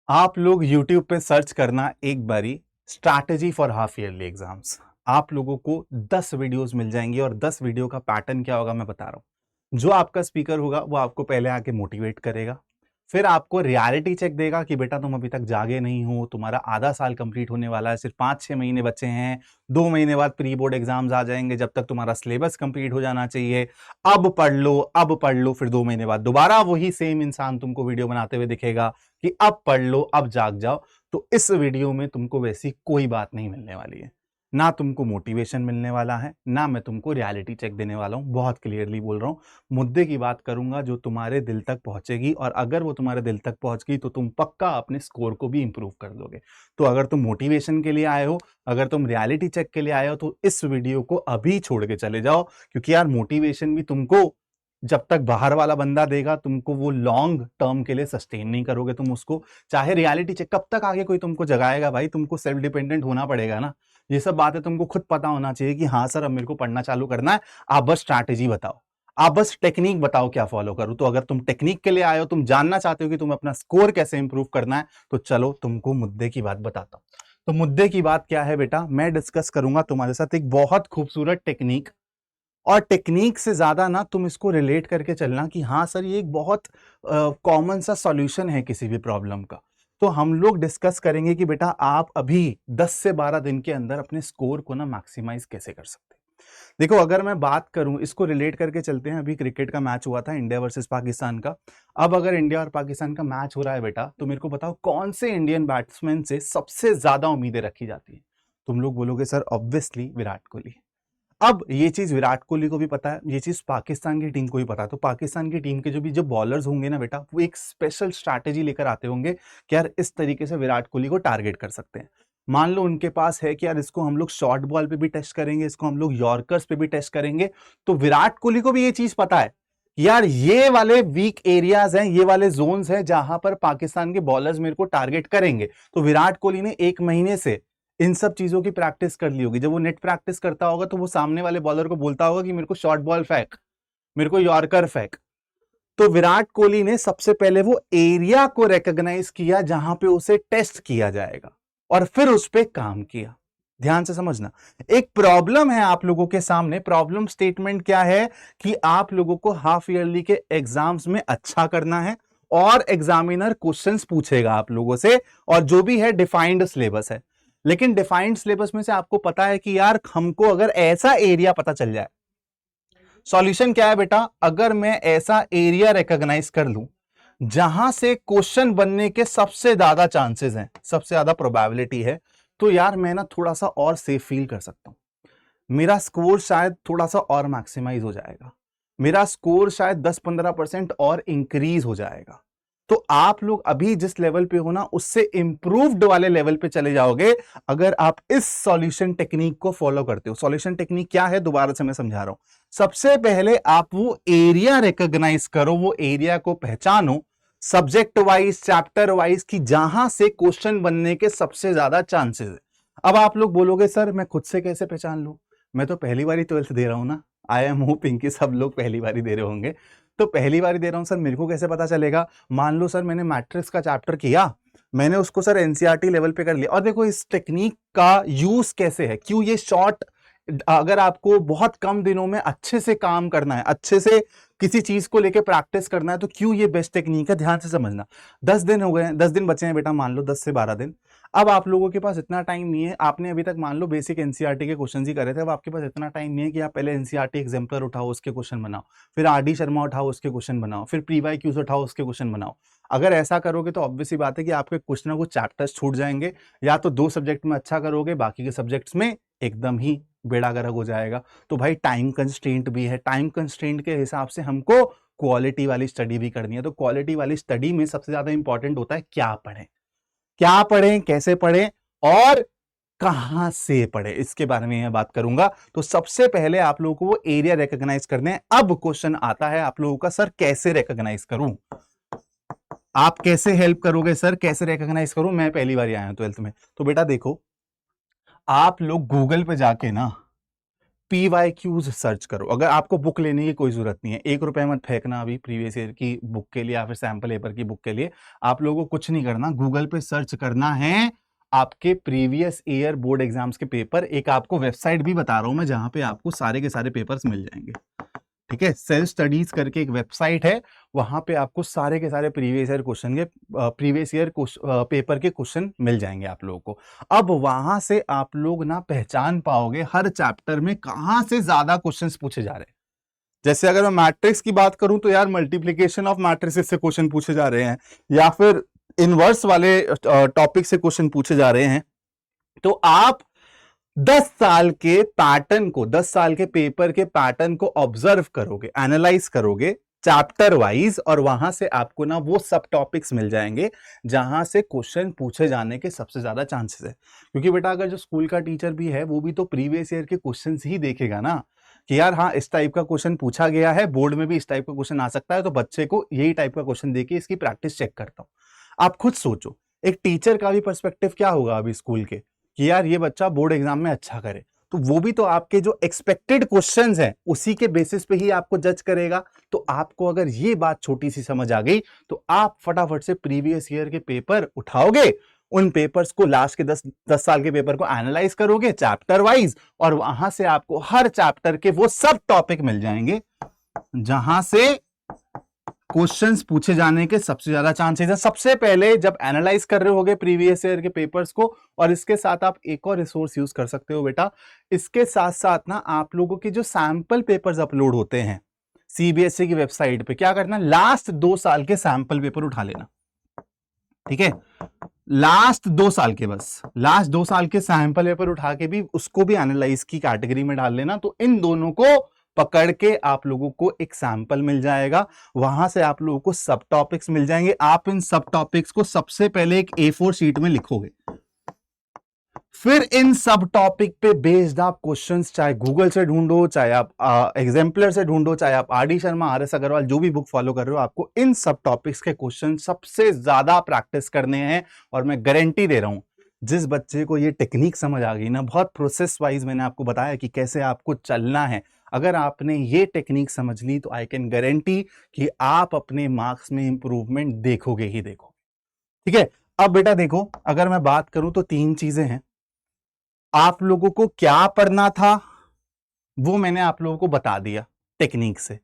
आप लोग YouTube पे सर्च करना एक बारी strategy for half yearly exams. आप लोगों को 10 वीडियोस मिल जाएंगे और 10 वीडियो का पैटर्न क्या होगा मैं बता रहा हूं। जो आपका स्पीकर होगा वो आपको पहले आके मोटिवेट करेगा, फिर आपको रियलिटी चेक देगा कि बेटा तुम अभी तक जागे नहीं हो, तुम्हारा आधा साल कंप्लीट होने वाला है, सिर्फ 5-6 महीने बचे हैं, 2 महीने बाद प्री बोर्ड एग्जाम्स आ जाएंगे, जब तक तुम्हारा सिलेबस कंप्लीट हो जाना चाहिए। अब पढ़ लो, अब पढ़ लो। फिर 2 महीने बाद दोबारा वही सेम इंसान तुमको वीडियो बनाते हुए दिखेगा कि अब पढ़ लो, अब जाग जाओ। तो इस वीडियो में तुमको वैसी कोई बात नहीं मिलने वाली है। ना तुमको मोटिवेशन मिलने वाला है, ना मैं तुमको रियलिटी चेक देने वाला हूं। बहुत क्लियरली बोल रहा हूं, मुद्दे की बात करूंगा जो तुम्हारे दिल तक पहुंचेगी, और अगर वो तुम्हारे दिल तक पहुंच गई तो तुम पक्का अपने स्कोर को भी इंप्रूव कर दोगे। तो अगर तुम मोटिवेशन के लिए आए हो, अगर तुम रियलिटी चेक के लिए आए हो, तो इस वीडियो को अभी छोड़ के चले जाओ। क्योंकि यार मोटिवेशन भी तुमको जब तक बाहर वाला बंदा देगा, तुमको वो लॉन्ग टर्म के लिए सस्टेन नहीं करोगे तुम उसको। चाहे रियलिटी चेक कब तक आगे कोई तुमको जगाएगा भाई, तुमको सेल्फ डिपेंडेंट होना पड़ेगा ना। ये सब बातें तुमको खुद पता होना चाहिए कि हाँ सर अब मेरे को पढ़ना चालू करना है। आप बस स्ट्रैटेजी बताओ, आप बस टेक्निक बताओ क्या फॉलो करूं। तो अगर तुम टेक्निक के लिए आए हो, तुम जानना चाहते हो कि तुम अपना स्कोर कैसे इंप्रूव करना है, तो चलो तुमको मुद्दे की बात बताता हूं। तो मुद्दे की बात क्या है बेटा, मैं डिस्कस करूंगा तुम्हारे साथ एक बहुत खूबसूरत टेक्निक। और टेक्निक से ज्यादा ना तुम इसको रिलेट करके चलना कि हाँ सर ये एक बहुत कॉमन सा सॉल्यूशन है किसी भी प्रॉब्लम का। तो हम लोग डिस्कस करेंगे कि बेटा आप अभी 10 से 12 दिन के अंदर अपने स्कोर को ना मैक्सिमाइज कैसे कर सकते हैं। देखो अगर मैं बात करूं, इसको रिलेट करके चलते हैं। अभी क्रिकेट का मैच हुआ था, इंडिया वर्सेस पाकिस्तान का। अब अगर इंडिया और पाकिस्तान का मैच हो रहा है बेटा, तो मेरे को बताओ कौन से इंडियन बैट्समैन से सबसे ज्यादा उम्मीदें रखी जाती है। तुम लोग बोलोगे सर ऑब्वियसली विराट कोहली। अब ये चीज विराट कोहली को भी पता है, ये चीज पाकिस्तान की टीम को भी पता है। तो पाकिस्तान की टीम के जो बॉलर्स होंगे ना बेटा, वो एक स्पेशल स्ट्रैटेजी लेकर आते होंगे कि यार इस तरीके से विराट कोहली को टारगेट कर सकते हैं। मान लो उनके पास है कि यार इसको हम लोग शॉर्ट बॉल पे भी टेस्ट करेंगे, इसको हम लोग यॉर्कर्स पे भी टेस्ट करेंगे। तो विराट कोहली को भी ये चीज पता है कि यार ये वाले वीक एरियाज हैं, ये वाले जोन्स हैं जहां पर पाकिस्तान के बॉलर्स मेरे को टारगेट करेंगे। तो विराट कोहली ने 1 महीने से इन सब चीजों की प्रैक्टिस कर ली होगी। जब वो नेट प्रैक्टिस करता होगा तो वो सामने वाले बॉलर को बोलता होगा कि मेरे को शॉर्ट बॉल फेंक, मेरे को यॉर्कर फेंक। तो विराट कोहली ने सबसे पहले वो एरिया को रिकॉग्नाइज किया जहां पे उसे टेस्ट किया जाएगा, और फिर उस पर काम किया। ध्यान से समझना, एक प्रॉब्लम है आप लोगों के सामने। प्रॉब्लम स्टेटमेंट क्या है कि आप लोगों को हाफ ईयरली के एग्जाम्स में अच्छा करना है, और एग्जामिनर क्वेश्चंस पूछेगा आप लोगों से, और जो भी है डिफाइंड सिलेबस है। लेकिन डिफाइंड सिलेबस में से आपको पता है कि यार हमको अगर ऐसा एरिया पता चल जाए, सॉल्यूशन क्या है बेटा, अगर मैं ऐसा एरिया रिकॉग्नाइज कर लूं जहां से क्वेश्चन बनने के सबसे ज्यादा चांसेस हैं, सबसे ज्यादा प्रोबेबिलिटी है, तो यार मैं ना थोड़ा सा और सेफ फील कर सकता हूं। मेरा स्कोर शायद थोड़ा सा और मैक्सिमाइज हो जाएगा, मेरा स्कोर शायद 10-15% और इंक्रीज हो जाएगा। तो आप लोग अभी जिस लेवल पे हो ना, उससे इंप्रूव्ड वाले लेवल पे चले जाओगे अगर आप इस सॉल्यूशन टेक्निक को फॉलो करते हो। सॉल्यूशन टेक्निक क्या है, दोबारा से मैं समझा रहा हूं। सबसे पहले आप वो एरिया रिकॉग्नाइज करो, वो एरिया को पहचानो सब्जेक्ट वाइज, चैप्टर वाइज, कि जहां से क्वेश्चन बनने के सबसे ज्यादा चांसेस है। अब आप लोग बोलोगे सर मैं खुद से कैसे पहचान लूं, मैं तो पहली बार 12th दे रहा हूं ना। आई एम होपिंग कि सब लोग पहली बार दे रहे होंगे। तो पहली बार दे रहा हूं सर, मेरे को कैसे पता चलेगा। मान लो सर मैंने मैट्रिक्स का चैप्टर किया, मैंने उसको सर एनसीईआरटी लेवल पे कर लिया। और देखो इस टेक्निक का यूज कैसे है, क्यों ये शॉर्ट, अगर आपको बहुत कम दिनों में अच्छे से काम करना है, अच्छे से किसी चीज को लेके प्रैक्टिस करना है, तो क्यों ये बेस्ट टेक्निक है, ध्यान से समझना। 10 दिन हो गए हैं, 10 दिन बचे हैं बेटा, मान लो 10 से 12 दिन। अब आप लोगों के पास इतना टाइम नहीं है, आपने अभी तक मान लो बेसिक एनसीईआरटी के क्वेश्चन ही करे थे। अब आपके पास इतना टाइम नहीं है कि आप पहले एनसीईआरटी एग्जाम्पलर उठाओ, उसके क्वेश्चन बनाओ, फिर आरडी शर्मा उठाओ, उसके क्वेश्चन बनाओ, फिर प्रीवाई क्यूज उठाओ, उसके क्वेश्चन बनाओ। अगर ऐसा करोगे तो ऑब्वियस सी बात है कि आपके कुछ ना कुछ चैप्टर्स छूट जाएंगे। या तो 2 सब्जेक्ट में अच्छा करोगे, बाकी के सब्जेक्ट्स में एकदम ही बेड़ा गर्क हो जाएगा। तो भाई टाइम कंस्ट्रेंट भी है, टाइम कंस्ट्रेंट के हिसाब से हमको क्वालिटी वाली स्टडी भी करनी है। तो क्वालिटी वाली स्टडी में सबसे ज्यादा इंपॉर्टेंट होता है क्या पढ़ें, क्या पढ़ें, कैसे पढ़ें, और कहां से पढ़े, इसके बारे में मैं बात करूंगा। तो सबसे पहले आप लोगों को वो एरिया रिकॉग्नाइज करने हैं। अब क्वेश्चन आता है आप लोगों का, सर कैसे रिकॉग्नाइज करूं, आप कैसे हेल्प करोगे सर, कैसे रिकॉग्नाइज करूं, मैं पहली बार आया हूं 12th में। तो बेटा देखो, आप लोग गूगल पे जाके ना PYQs सर्च करो। अगर आपको बुक लेने की कोई जरूरत नहीं है, 1 रुपए मत फेंकना अभी प्रीवियस ईयर की बुक के लिए या फिर सैंपल पेपर की बुक के लिए। आप लोगों को कुछ नहीं करना, गूगल पे सर्च करना है आपके प्रीवियस ईयर बोर्ड एग्जाम्स के पेपर। एक आपको वेबसाइट भी बता रहा हूं मैं, जहां पे आपको सारे के सारे पेपर्स मिल जाएंगे। ठीक है, सेल्फ स्टडीज करके एक वेबसाइट है, वहां पे आपको सारे के सारे प्रीवियस ईयर पेपर के क्वेश्चन मिल जाएंगे आप लोगों को। अब वहां से आप लोग ना पहचान पाओगे हर चैप्टर में कहां से ज्यादा क्वेश्चंस पूछे जा रहे हैं। जैसे अगर मैं मैट्रिक्स की बात करूं तो यार मल्टीप्लीकेशन ऑफ मैट्रिसेस से क्वेश्चन पूछे जा रहे हैं, या फिर इनवर्स वाले टॉपिक से क्वेश्चन पूछे जा रहे हैं। तो आप 10 साल के पैटर्न को, 10 साल के पेपर के पैटर्न को ऑब्जर्व करोगे, एनालाइज करोगे चैप्टर वाइज, और वहां से आपको ना वो सब टॉपिक्स मिल जाएंगे जहां से क्वेश्चन पूछे जाने के सबसे ज्यादा चांसेस है। क्योंकि बेटा अगर जो स्कूल का टीचर भी है वो भी तो प्रीवियस ईयर के क्वेश्चंस ही देखेगा ना, कि यार हाँ इस टाइप का क्वेश्चन पूछा गया है, बोर्ड में भी इस टाइप का क्वेश्चन आ सकता है, तो बच्चे को यही टाइप का क्वेश्चन देके इसकी प्रैक्टिस चेक करता हूं। आप खुद सोचो, एक टीचर का भी पर्सपेक्टिव क्या होगा अभी स्कूल के, कि यार ये बच्चा बोर्ड एग्जाम में अच्छा करे, तो वो भी तो आपके जो एक्सपेक्टेड क्वेश्चंस हैं उसी के बेसिस पे ही आपको जज करेगा। तो आपको अगर ये बात छोटी सी समझ आ गई तो आप फटाफट से प्रीवियस ईयर के पेपर उठाओगे, उन पेपर्स को, लास्ट के 10 साल के पेपर को एनालाइज करोगे चैप्टर वाइज, और वहां से आपको हर चैप्टर के वो सब टॉपिक मिल जाएंगे जहां से क्वेश्चंस पूछे जाने के सबसे ज्यादा चांसेस है। सबसे पहले जब एनालाइज कर रहे होगे प्रीवियस ईयर के पेपर्स को, और इसके साथ आप एक और रिसोर्स यूज कर सकते हो बेटा, इसके साथ साथ ना आप लोगों के जो सैंपल पेपर्स अपलोड होते हैं सीबीएसई की वेबसाइट पे, क्या करना, लास्ट 2 साल के सैंपल पेपर उठा लेना। ठीक है, लास्ट 2 साल के, बस लास्ट 2 साल के सैंपल पेपर उठा के भी उसको भी एनालाइज की कैटेगरी में डाल लेना। तो इन दोनों को पकड़ के आप लोगों को एक सैंपल मिल जाएगा, वहां से आप लोगों को सब टॉपिक्स मिल जाएंगे। आप इन सब टॉपिक्स को सबसे पहले एक A4 शीट में लिखोगे, फिर इन सब टॉपिक पे बेस्ड आप क्वेश्चंस, चाहे गूगल से ढूंढो, चाहे आप एग्जाम्पलर से ढूंढो, चाहे आप RD शर्मा, RS अग्रवाल जो भी बुक फॉलो कर रहे हो, आपको इन सब टॉपिक्स के क्वेश्चन सबसे ज्यादा प्रैक्टिस करने हैं। और मैं गारंटी दे रहा हूं, जिस बच्चे को ये टेक्निक समझ आ गई ना, बहुत प्रोसेस वाइज मैंने आपको बताया कि कैसे आपको चलना है, अगर आपने ये टेक्निक समझ ली तो आई कैन गारंटी कि आप अपने मार्क्स में इंप्रूवमेंट देखोगे ही देखोगे। ठीक है, अब बेटा देखो, अगर मैं बात करूं तो 3 चीजें हैं। आप लोगों को क्या पढ़ना था वो मैंने आप लोगों को बता दिया टेक्निक से।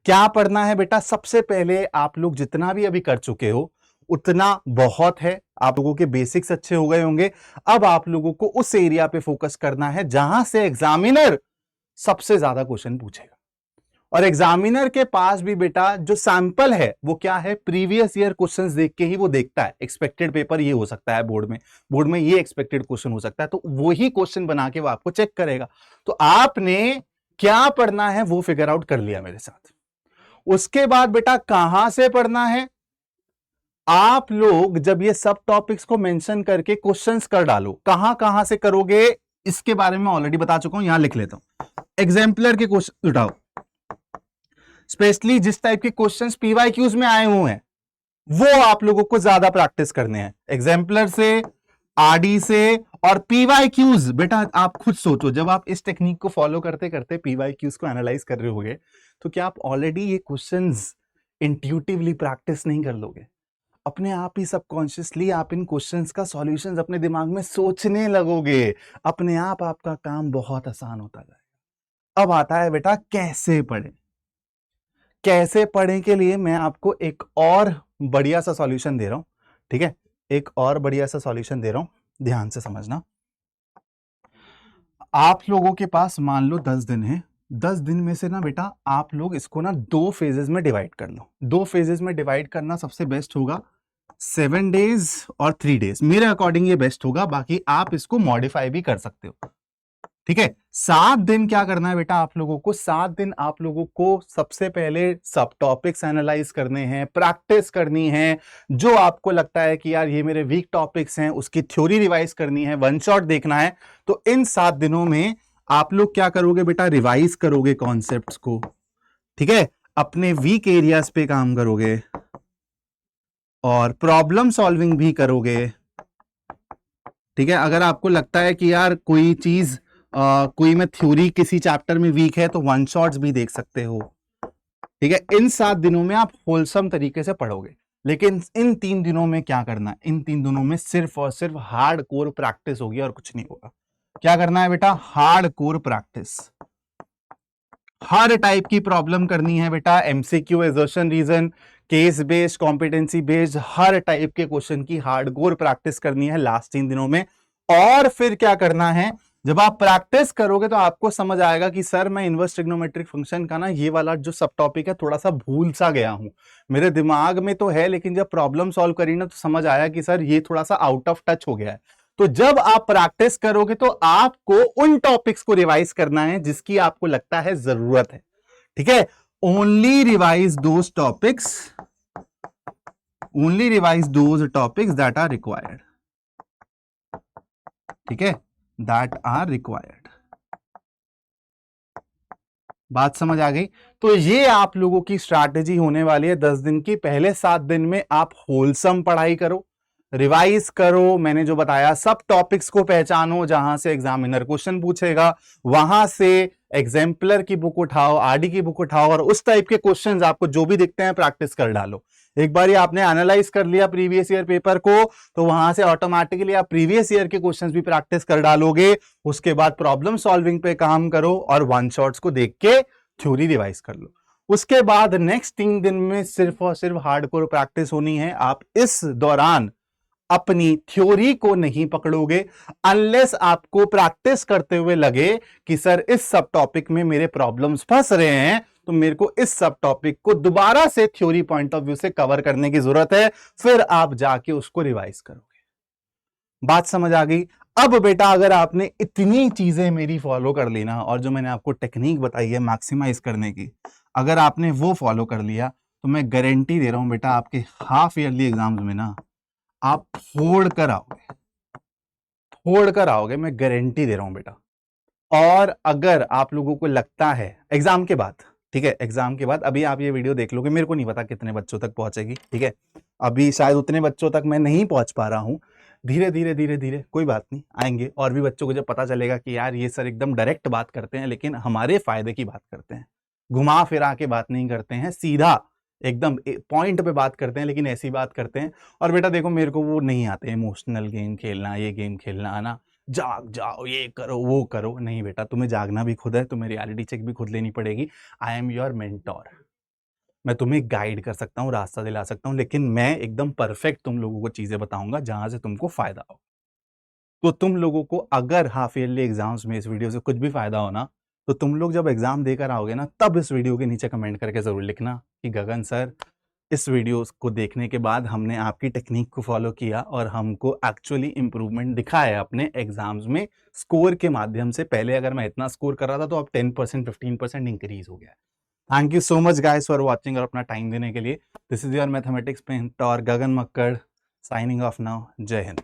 क्या पढ़ना है बेटा, सबसे पहले आप लोग जितना भी अभी कर चुके हो उतना बहुत है, आप लोगों के बेसिक्स अच्छे हो गए होंगे। अब आप लोगों को उस एरिया पे फोकस करना है जहां से एग्जामिनर सबसे ज्यादा क्वेश्चन पूछेगा। और एग्जामिनर के पास भी बेटा जो सैंपल है वो क्या है, प्रीवियस ईयर क्वेश्चंस देख के ही वो देखता है। एक्सपेक्टेड पेपर ये हो सकता है बोर्ड में ये एक्सपेक्टेड क्वेश्चन हो सकता है, तो वही क्वेश्चन बना के वो आपको चेक करेगा। तो आपने क्या पढ़ना है वो फिगर आउट कर लिया मेरे साथ। उसके बाद बेटा कहां से पढ़ना है, आप लोग जब ये सब टॉपिक्स को मेंशन करके क्वेश्चंस कर डालो, कहां कहां से करोगे इसके बारे में ऑलरेडी बता चुका हूं, यहां लिख लेता हूं। एग्जाम्पलर के क्वेश्चन उठाओ, स्पेशली जिस टाइप के क्वेश्चंस PYQs में आए हुए हैं वो आप लोगों को ज्यादा प्रैक्टिस करने हैं, एग्जाम्पलर से, RD से और PYQs। बेटा आप खुद सोचो, जब आप इस टेक्निक को फॉलो करते करते PYQs को एनालाइज कर रहे होगे तो क्या आप ऑलरेडी ये क्वेश्चंस इंट्यूटिवली प्रैक्टिस नहीं कर लोगे? अपने आप ही सबकॉन्शियसली आप इन क्वेश्चंस का सॉल्यूशंस अपने दिमाग में सोचने लगोगे, अपने आप आपका काम बहुत आसान होता जाएगा। अब आता है बेटा कैसे पढ़ें। कैसे पढ़ें के लिए मैं आपको एक और बढ़िया सा सॉल्यूशन दे रहा हूं। ठीक है, एक और बढ़िया सा सॉल्यूशन दे रहा हूं, ध्यान से समझना। आप लोगों के पास मान लो 10 दिन है, 10 दिन में से ना बेटा आप लोग इसको ना 2 फेजेस में डिवाइड कर लो। 2 फेजेस में डिवाइड करना सबसे बेस्ट होगा, 7 डेज और 3 डेज, मेरे अकॉर्डिंग ये बेस्ट होगा, बाकी आप इसको मॉडिफाई भी कर सकते हो। ठीक है, 7 दिन क्या करना है बेटा आप लोगों को, 7 दिन आप लोगों को सबसे पहले सब टॉपिक्स एनालाइज करने हैं, प्रैक्टिस करनी है। जो आपको लगता है कि यार ये मेरे वीक टॉपिक्स हैं उसकी थ्योरी रिवाइज करनी है, वन शॉट देखना है। तो इन 7 दिनों में आप लोग क्या करोगे बेटा, रिवाइज करोगे कॉन्सेप्ट्स को। ठीक है, अपने वीक एरियाज पे काम करोगे और प्रॉब्लम सॉल्विंग भी करोगे। ठीक है, अगर आपको लगता है कि यार कोई चीज कोई में थ्योरी किसी चैप्टर में वीक है तो वन शॉट्स भी देख सकते हो, ठीक है। इन 7 दिनों में आप होलसम तरीके से पढ़ोगे, लेकिन इन 3 दिनों में क्या करना है, इन 3 दिनों में सिर्फ और सिर्फ हार्ड कोर प्रैक्टिस होगी और कुछ नहीं होगा। क्या करना है बेटा, हार्ड कोर प्रैक्टिस। हर टाइप की प्रॉब्लम करनी है बेटा, MCQ, assertion reason, case based, competency based, हर टाइप के क्वेश्चन की हार्डकोर प्रैक्टिस करनी है लास्ट 3 दिनों में। और फिर क्या करना है, जब आप प्रैक्टिस करोगे तो आपको समझ आएगा कि सर मैं इनवर्स ट्रिग्नोमेट्रिक फंक्शन का ना ये वाला जो सब टॉपिक है थोड़ा सा भूल सा गया हूं, मेरे दिमाग में तो है लेकिन जब प्रॉब्लम सॉल्व करी ना तो समझ आया कि सर ये थोड़ा सा आउट ऑफ टच हो गया है। तो जब आप प्रैक्टिस करोगे तो आपको उन टॉपिक्स को रिवाइज करना है जिसकी आपको लगता है जरूरत है, ठीक है। Only revise those topics, only revise those topics that are required, ठीक है, दैट आर रिक्वायर्ड। बात समझ आ गई। तो ये आप लोगों की स्ट्रैटेजी होने वाली है 10 दिन की। पहले 7 दिन में आप होलसम पढ़ाई करो, रिवाइज करो, मैंने जो बताया सब टॉपिक्स को पहचानो जहां से एग्जामिनर क्वेश्चन पूछेगा, वहां से एग्जाम्पलर की बुक उठाओ, आरडी की बुक उठाओ और उस टाइप के क्वेश्चंस आपको जो भी दिखते हैं प्रैक्टिस कर डालो। एक बार आपने एनालाइज कर लिया प्रीवियस ईयर पेपर को तो वहां से ऑटोमेटिकली आप प्रीवियस ईयर के क्वेश्चंस भी प्रैक्टिस कर डालोगे। उसके बाद प्रॉब्लम सॉल्विंग पे काम करो और वन शॉट्स को देख के थ्योरी रिवाइज कर लो। उसके बाद नेक्स्ट 3 दिन में सिर्फ और सिर्फ हार्डकोर प्रैक्टिस होनी है। आप इस दौरान अपनी थ्योरी को नहीं पकड़ोगे अनलेस आपको प्रैक्टिस करते हुए लगे कि सर इस सब टॉपिक में मेरे प्रॉब्लम्स फंस रहे हैं तो मेरे को इस सब टॉपिक को दोबारा से थ्योरी पॉइंट ऑफ व्यू से कवर करने की जरूरत है, फिर आप जाके उसको रिवाइज करोगे। बात समझ आ गई। अब बेटा अगर आपने इतनी चीजें मेरी फॉलो कर ली ना और जो मैंने आपको टेक्निक बताई है मैक्सिमाइज करने की, अगर आपने वो फॉलो कर लिया तो मैं गारंटी दे रहा हूं बेटा आपके हाफ ईयरली एग्जाम्स में ना आप फोड़ कर आओगे, मैं गारंटी दे रहा हूं बेटा। और अगर आप लोगों को लगता है एग्जाम के बाद, ठीक है, एग्जाम के बाद अभी आप ये वीडियो देख लोगे, मेरे को नहीं पता कितने बच्चों तक पहुंचेगी, ठीक है, अभी शायद उतने बच्चों तक मैं नहीं पहुंच पा रहा हूं। धीरे धीरे धीरे धीरे कोई बात नहीं, आएंगे और भी बच्चों को जब पता चलेगा कि यार ये सर एकदम डायरेक्ट बात करते हैं लेकिन हमारे फायदे की बात करते हैं, घुमा फिरा के बात नहीं करते हैं, सीधा एकदम पॉइंट पे बात करते हैं लेकिन ऐसी बात करते हैं। और बेटा देखो मेरे को वो नहीं आते इमोशनल गेम खेलना, ये गेम खेलना आना, जाग जाओ ये करो वो करो, नहीं बेटा तुम्हें जागना भी खुद है, तुम्हें रियलिटी चेक भी खुद लेनी पड़ेगी। आई एम योर मेंटोर, मैं तुम्हें गाइड कर सकता हूँ, रास्ता दिला सकता हूँ, लेकिन मैं एकदम परफेक्ट तुम लोगों को चीजें बताऊंगा जहां से तुमको फायदा हो। तो तुम लोगों को अगर हाफ ईयरली एग्जाम्स में इस वीडियो से कुछ भी फायदा हो ना तो तुम लोग जब एग्जाम देकर आओगे ना तब इस वीडियो के नीचे कमेंट करके जरूर लिखना कि गगन सर इस वीडियो को देखने के बाद हमने आपकी टेक्निक को फॉलो किया और हमको एक्चुअली इंप्रूवमेंट दिखा है अपने एग्जाम्स में स्कोर के माध्यम से। पहले अगर मैं इतना स्कोर कर रहा था तो अब 10% 15% इंक्रीज हो गया है। Thank you so much guys for watching और अपना टाइम देने के लिए। This is your mathematics painter Gagan Makkar signing off now. जय हिंद।